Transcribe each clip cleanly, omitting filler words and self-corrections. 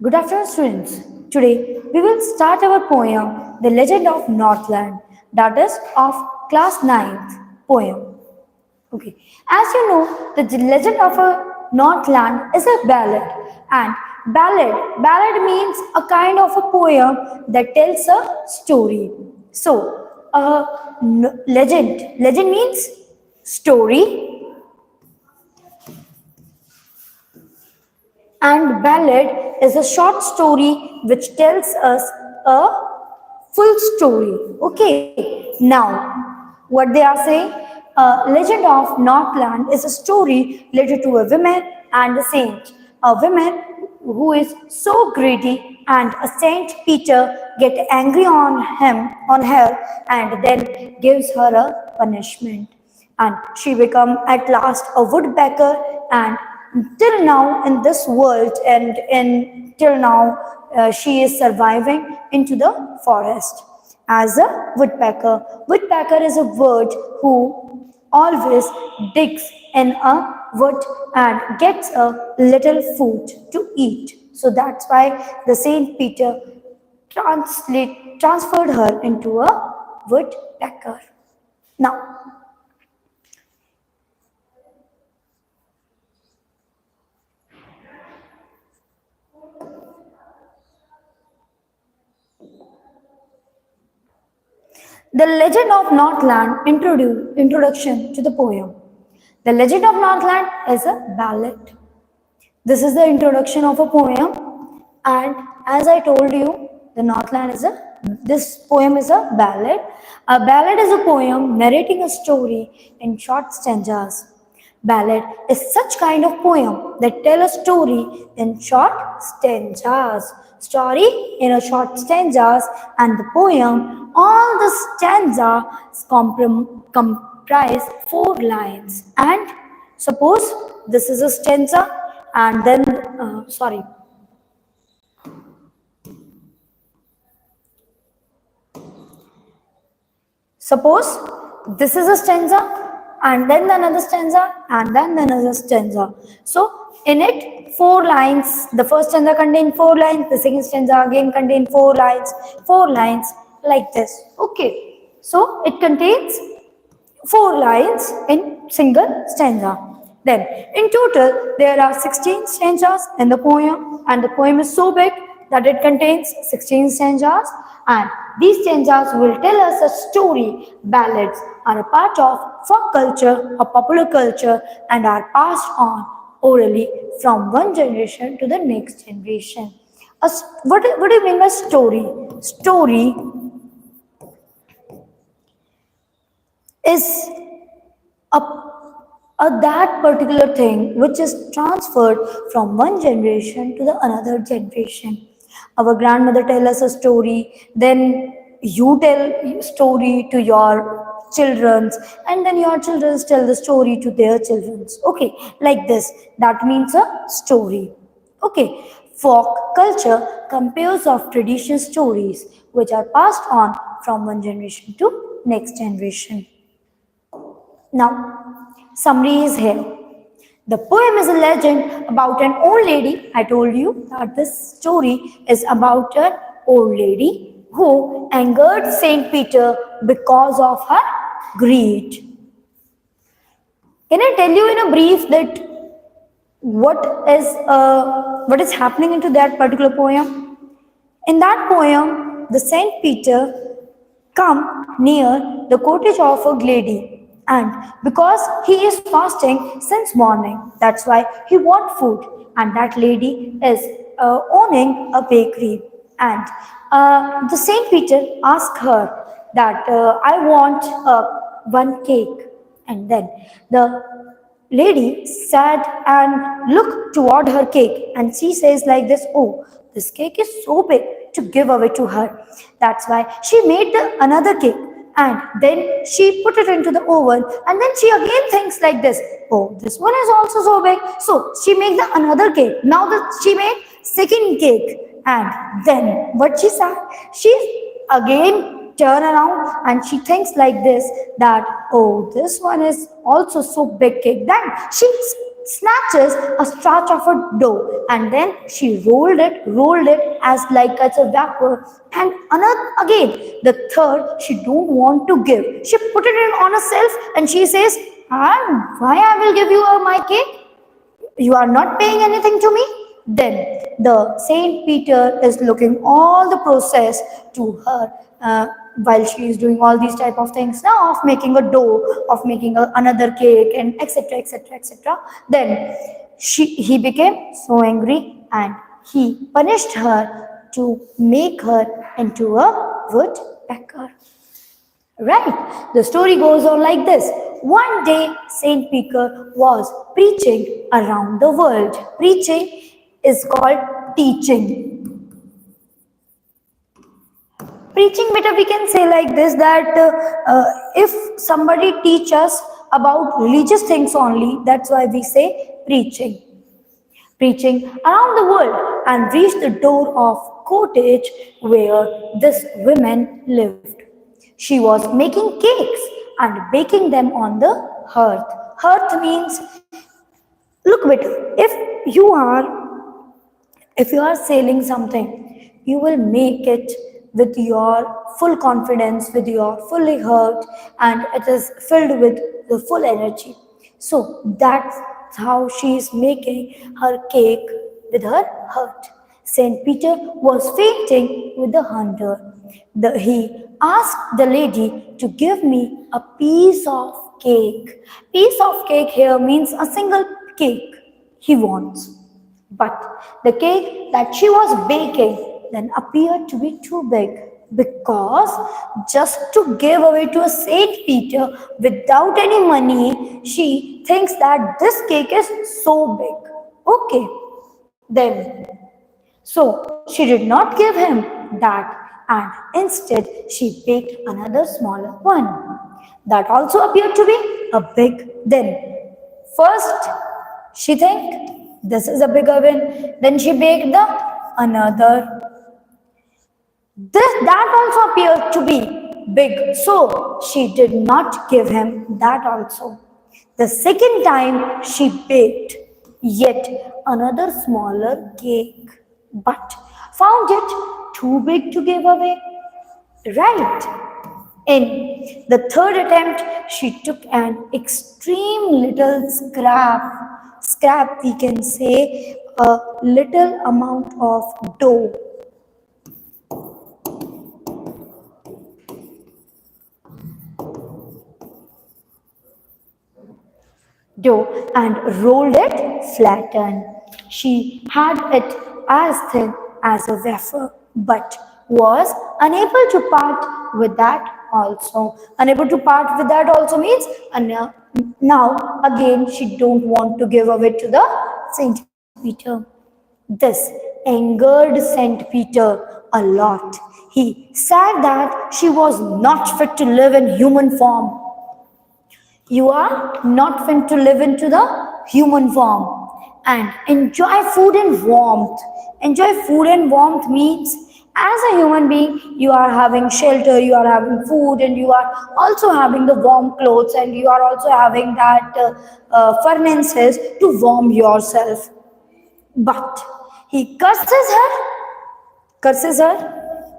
Good afternoon, students. Today we will start our poem, The Legend of Northland, that is of class ninth poem. Okay, as you know, the legend of a Northland is a ballad, and ballad means a kind of a poem that tells a story. So, legend means story, and ballad is a short story which tells us a full story. Okay, now what they are saying, Legend of Northland is a story related to a woman and a saint. A woman who is so greedy, and a Saint Peter get angry on her, and then gives her a punishment, and she become at last a woodpecker, and till now in this world, and in till now she is surviving into the forest as a woodpecker. Woodpecker is a bird who always digs in a wood and gets a little food to eat. So that's why the Saint Peter transferred her into a woodpecker. Now, the Legend of Northland introduction to the poem. The Legend of Northland is a ballad. This is the introduction of a poem, and as I told you, the Northland is a this poem is a ballad. A ballad is a poem narrating a story in short stanzas. Ballad is such kind of poem that tell a story in short stanzas. Story in a short stanzas, and the poem, all the stanzas comprise 4 lines. And suppose this is a stanza, and then sorry, suppose this is a stanza, and then another stanza, and then another stanza. So in it, 4 lines. The first stanza contains 4 lines, the second stanza again contains 4 lines, 4 lines, like this. Okay, so it contains 4 lines in single stanza. Then in total there are 16 stanzas in the poem, and the poem is so big that it contains 16 stanzas, and these stanzas will tell us a story. Ballads are a part of folk culture or popular culture and are passed on orally from one generation to the next generation. What do you mean by story? Story is a, that particular thing which is transferred from one generation to the another generation. Our grandmother tell us a story, then you tell story to your children's, and then your children's tell the story to their children's. Okay, like this. That means a story. Okay, folk culture composed of traditional stories which are passed on from one generation to next generation. Now, summary is here. The poem is a legend about an old lady. I told you that this story is about an old lady who angered Saint Peter because of her greed. Can I tell you in a brief that what is happening into that particular poem? In that poem, the Saint Peter come near the cottage of a lady, and because he is fasting since morning, that's why he want food, and that lady is owning a bakery, and the Saint Peter asked her that I want one cake, and then the lady sat and looked toward her cake, and she says like this, oh, this cake is so big to give away to her. That's why she made another cake, and then she put it into the oven, and then she again thinks like this, oh, this one is also so big, so she makes the another cake. Now that she made second cake, and then what she said, she again turn around and she thinks like this, that oh, this one is also so big cake. Then she snatches a scratch of a dough, and then she rolled it as like as a vapor. And another again, the third she don't want to give. She put it in on herself, and she says, "And why I will give you my cake? You are not paying anything to me." Then the Saint Peter is looking all the process to her, while she is doing all these type of things now of making a dough, of making another cake, and etc etc etc. Then he became so angry, and he punished her to make her into a woodpecker. Right? The story goes on like this. One day, Saint Peter was preaching around the world. Preaching is called teaching. Preaching, better we can say like this, that if somebody teach us about religious things only, that's why we say preaching. Preaching around the world and reached the door of cottage where this woman lived. She was making cakes and baking them on the hearth. Hearth means, look better, if you are selling something, you will make it with your full confidence, with your fully heart, and it is filled with the full energy. So that's how she is making her cake with her heart. Saint Peter was fainting with the hunger. He asked the lady to give me a piece of cake. Piece of cake here means a single cake he wants. But the cake that she was baking then appeared to be too big, because just to give away to a Saint Peter without any money, she thinks that this cake is so big. Okay, then so she did not give him that, and instead she baked another smaller one. That also appeared to be a big. Then first she think this is a bigger one. Then she baked the another. That also appeared to be big. So she did not give him that also. The second time she baked yet another smaller cake, but found it too big to give away. Right. In the third attempt, she took an extreme little scrap we can say, a little amount of dough and rolled it flattened. She had it as thin as a wafer, but was unable to part with that also. Unable to part with that also means now again she don't want to give away to the Saint Peter. This angered Saint Peter a lot. He said that she was not fit to live in human form. You are not fit to live into the human form and enjoy food and warmth. Enjoy food and warmth means, as a human being, you are having shelter, you are having food, and you are also having the warm clothes, and you are also having that furnaces to warm yourself. But he curses her,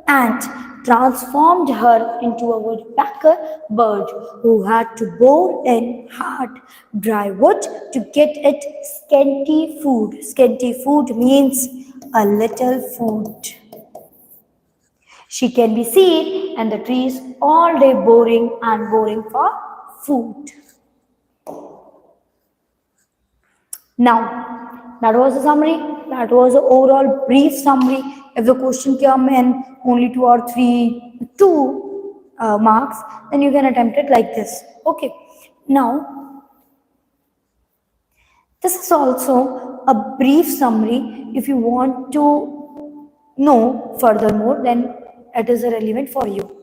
and transformed her into a woodpecker bird who had to bore in hard, dry wood to get it scanty food. Scanty food means a little food. She can be seen in the trees all day boring and boring for food. Now, that was a summary. That was an overall brief summary. If the question came in only 2 marks, then you can attempt it like this. Okay. Now, this is also a brief summary. If you want to know furthermore, then it is relevant for you.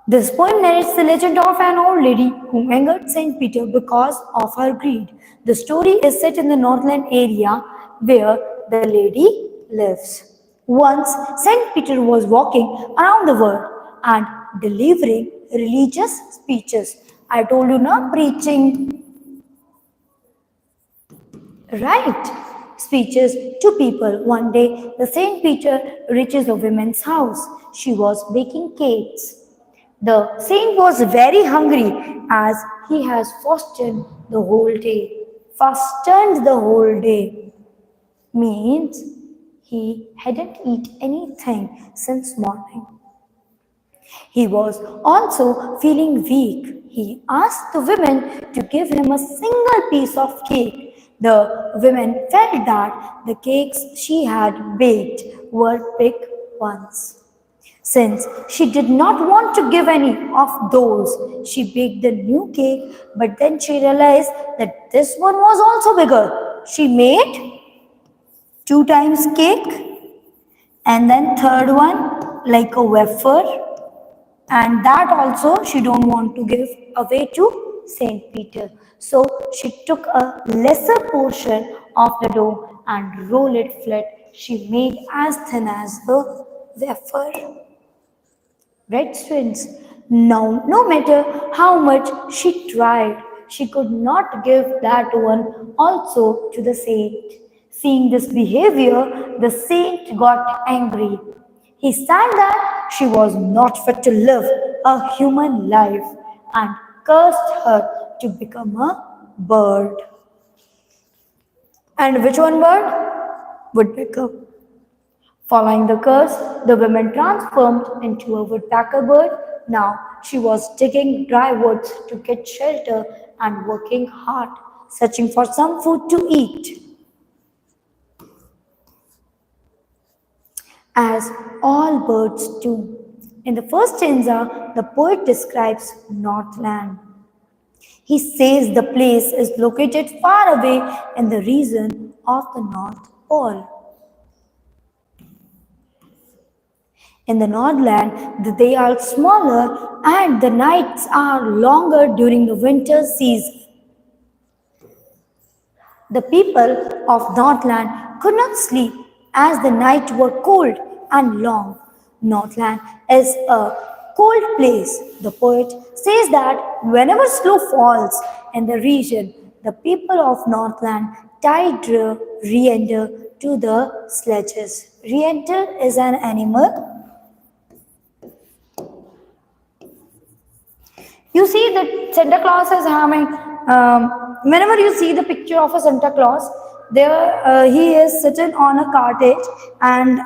This poem narrates the legend of an old lady who angered Saint Peter because of her greed. The story is set in the Northland area where the lady lives. Once, Saint Peter was walking around the world and delivering religious speeches. I told you now, preaching. Write speeches to people. One day, the Saint Peter reaches a woman's house. She was baking cakes. The saint was very hungry as he has fasted the whole day. Fasted the whole day means he hadn't eaten anything since morning. He was also feeling weak. He asked the women to give him a single piece of cake. The women felt that the cakes she had baked were big ones. Since she did not want to give any of those, she baked a new cake, but then she realized that this one was also bigger. She made two times cake and then third one like a wafer, and that also she don't want to give away to Saint Peter. So she took a lesser portion of the dough and rolled it flat. She made as thin as a wafer. Right, students? Now, no matter how much she tried, she could not give that one also to the saint. Seeing this behavior, the saint got angry. He said that she was not fit to live a human life and cursed her to become a bird. And which one bird? Woodpecker. Following the curse, the woman transformed into a woodpecker bird. Now she was digging dry woods to get shelter and working hard, searching for some food to eat. As all birds do. In the first stanza, the poet describes Northland. He says the place is located far away in the region of the North Pole. In the Northland, they are smaller and the nights are longer during the winter season. The people of Northland could not sleep as the nights were cold and long. Northland is a cold place. The poet says that whenever snow falls in the region, the people of Northland tied reindeer to the sledges. Reindeer is an animal. You see that Santa Claus is having, whenever you see the picture of a Santa Claus, there he is sitting on a cartage and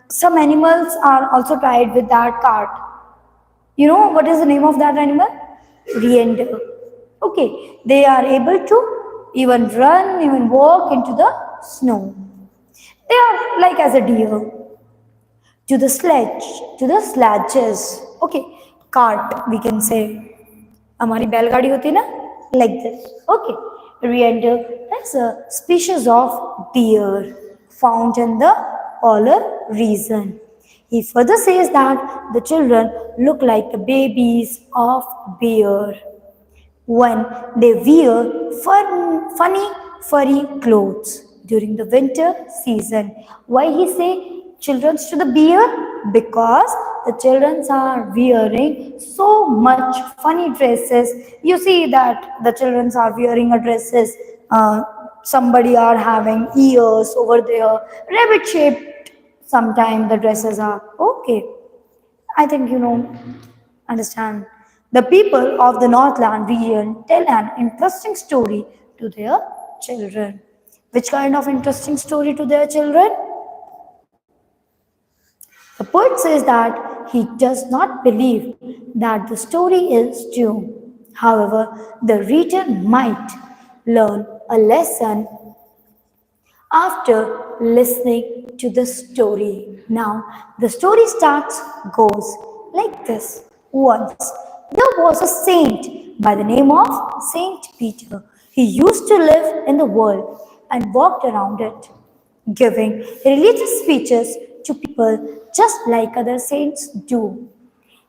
some animals are also tied with that cart. You know what is the name of that animal? Reindeer. Okay, they are able to even run, even walk into the snow. They are like as a deer. To the sledges. Okay, cart we can say. हमारी बैलगाड़ी होती है ना, like this. Okay, reindeer is a species of deer found in the polar region. He further says that the children look like the babies of bear when they wear funny furry clothes during the winter season. Why he say children to the bear? Because the children are wearing so much funny dresses. You see that the children are wearing a dresses. Somebody are having ears over there, rabbit shaped. Sometimes the dresses are okay. I think you know, understand. The people of the Northland region tell an interesting story to their children. Which kind of interesting story to their children? The poet says that he does not believe that the story is true. However, the reader might learn a lesson after listening to the story. Now, the story goes like this. Once, there was a saint by the name of Saint Peter. He used to live in the world and walked around it, giving religious speeches to people just like other saints do.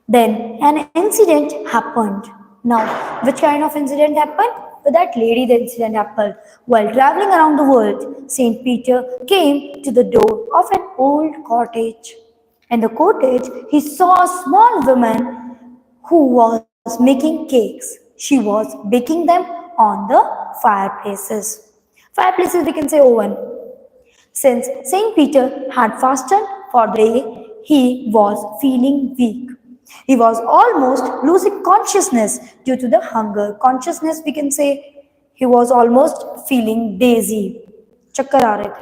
Then an incident happened. Now, which kind of incident happened? With that lady, the incident happened. While traveling around the world, Saint Peter came to the door of an old cottage. In the cottage, he saw a small woman who was making cakes. She was baking them on the fireplaces. Fireplaces we can say oven. Since Saint Peter had fasted for the day, he was feeling weak. He was almost losing consciousness due to the hunger. Consciousness we can say he was almost feeling dizzy. Chakkar aa rahe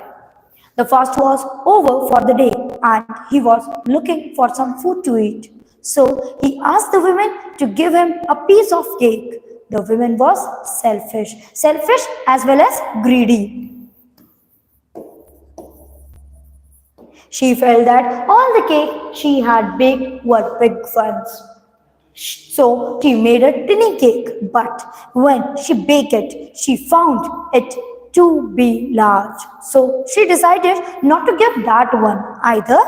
the. The fast was over for the day and he was looking for some food to eat. So he asked the women to give him a piece of cake. The woman was selfish as well as greedy. She felt that all the cake she had baked were big ones. So she made a tiny cake, but when she baked it, she found it to be large. So she decided not to give that one either.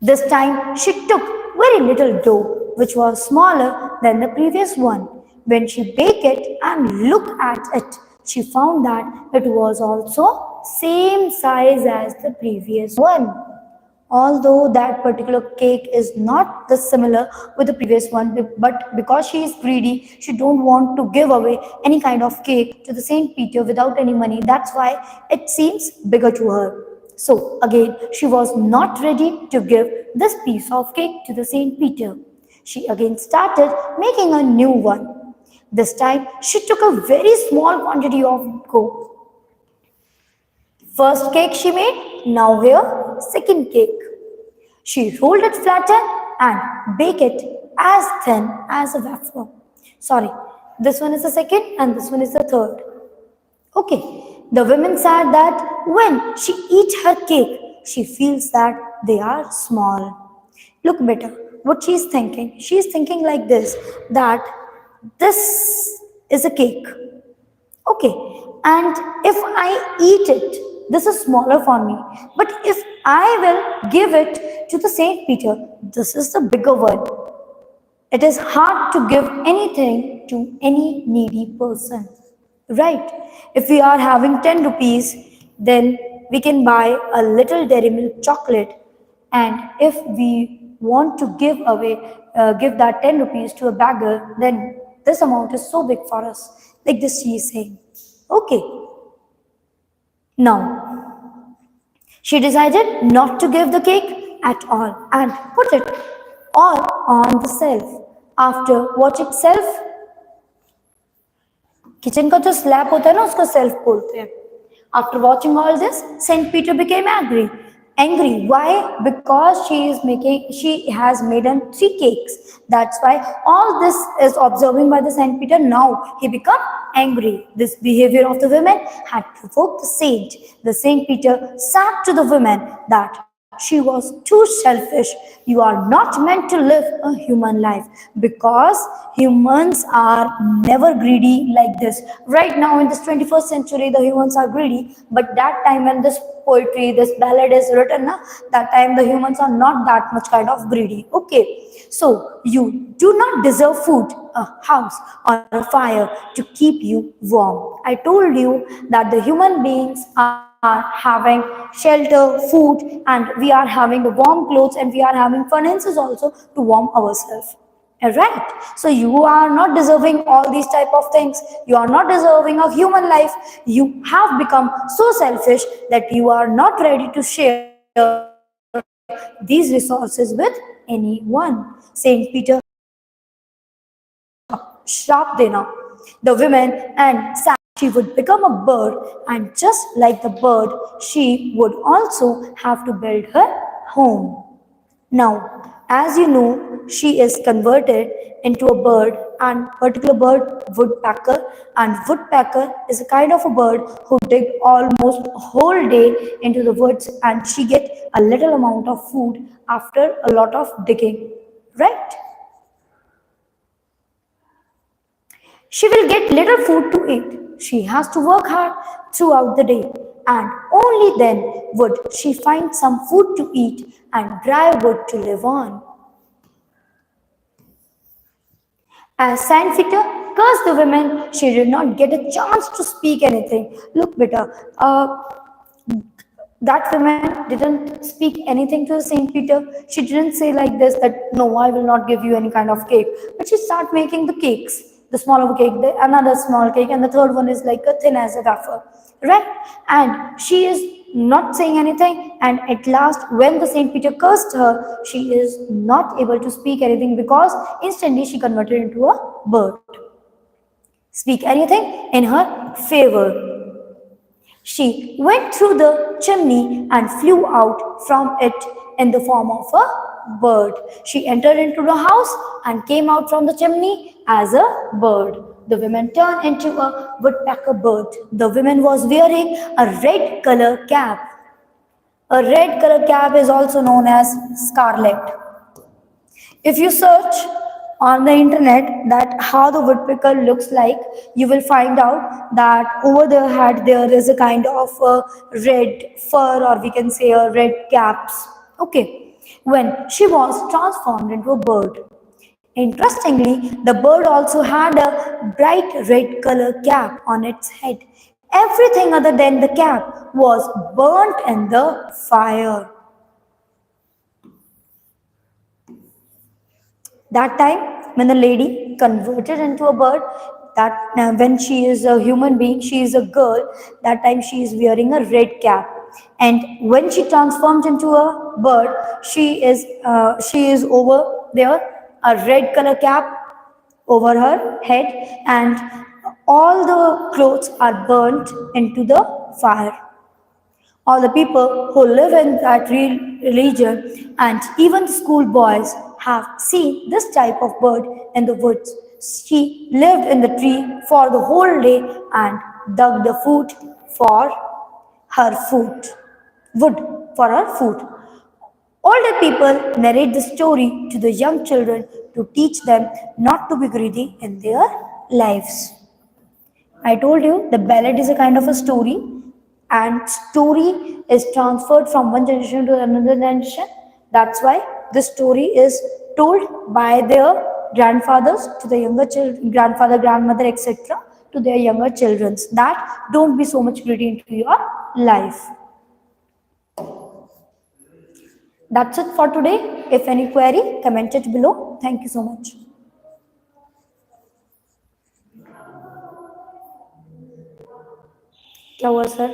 This time she took very little dough, which was smaller than the previous one. When she baked it and looked at it, she found that it was also same size as the previous one. Although that particular cake is not the similar with the previous one, but because she is greedy, she don't want to give away any kind of cake to the Saint Peter without any money. That's why it seems bigger to her. So again, she was not ready to give this piece of cake to the Saint Peter. She again started making a new one. This time, she took a very small quantity of dough. First cake she made, now here, second cake. She rolled it flatter and baked it as thin as a wafer. Sorry, this one is the second and this one is the third. Okay, the women said that when she eats her cake, she feels that they are small. Look better, what she is thinking. She is thinking like this, that this is a cake. Okay, and if I eat it, this is smaller for me. But if I will give it to the Saint Peter, this is the bigger one. It is hard to give anything to any needy person, right? If we are having 10 rupees, then we can buy a little Dairy Milk chocolate. And if we want to give away, give that 10 rupees to a beggar, then this amount is so big for us. Like this she is saying. Okay. Now, she decided not to give the cake at all and put it all on the shelf. After watching shelf, kitchen का जो slab होता है ना उसको self बोलते हैं. After watching all this, Saint Peter became angry. Angry. Why? Because she has made 3 cakes. That's why all this is observing by the Saint Peter. Now he become angry. This behavior of the women had provoked the saint. The Saint Peter said to the women that she was too selfish. You are not meant to live a human life because humans are never greedy like this. Right now in this 21st century, the humans are greedy, but that time when this poetry, this ballad is written, that time the humans are not that much kind of greedy. Okay, so you do not deserve food, a house or a fire to keep you warm. I told you that the human beings are having shelter, food, and we are having the warm clothes, and we are having furnaces also to warm ourselves. Alright, so you are not deserving all these type of things. You are not deserving of human life. You have become so selfish that you are not ready to share these resources with anyone. Saint Peter sharp dinner. The women and said she would become a bird, and just like the bird, she would also have to build her home. Now, as you know, she is converted into a bird, and particular bird, woodpecker, and woodpecker is a kind of a bird who dig almost a whole day into the woods, and she get a little amount of food after a lot of digging, right? She will get little food to eat. She has to work hard throughout the day, and only then would she find some food to eat and dry wood to live on. As Saint Peter cursed the women, she did not get a chance to speak anything. Look, beta, that woman didn't speak anything to Saint Peter. She didn't say like this that, no, I will not give you any kind of cake. But she started making the cakes. the smaller cake, another small cake, and the third one is like a thin as a gaffer, right? And she is not saying anything, and at last, when the Saint Peter cursed her, she is not able to speak anything because instantly she converted into a bird. Speak anything in her favor. She went through the chimney and flew out from it in the form of a bird. She entered into the house and came out from the chimney as a bird. The woman turned into a woodpecker bird. The woman was wearing a red color cap. A red color cap is also known as scarlet. If you search on the internet that how the woodpecker looks like, you will find out that over their head there is a kind of a red fur, or we can say a red caps. Okay, when she was transformed into a bird. Interestingly, the bird also had a bright red color cap on its head. Everything other than the cap was burnt in the fire. That time, when the lady converted into a bird, that when she is a human being, she is a girl. That time she is wearing a red cap, and when she transforms into a bird, she is over there a red color cap over her head, and all the clothes are burnt into the fire. All the people who live in that region and even schoolboys have seen this type of bird in the woods. She lived in the tree for the whole day and dug the food for her food, wood for her food. Older people narrate the story to the young children to teach them not to be greedy in their lives. I told you the ballad is a kind of a story, and story is transferred from one generation to another generation. That's why the story is told by their grandfathers to the younger children, grandfather, grandmother, etc., to their younger children. That don't be so much greedy into your life. That's it for today. If any query, comment it below. Thank you so much. क्या हुआ sir?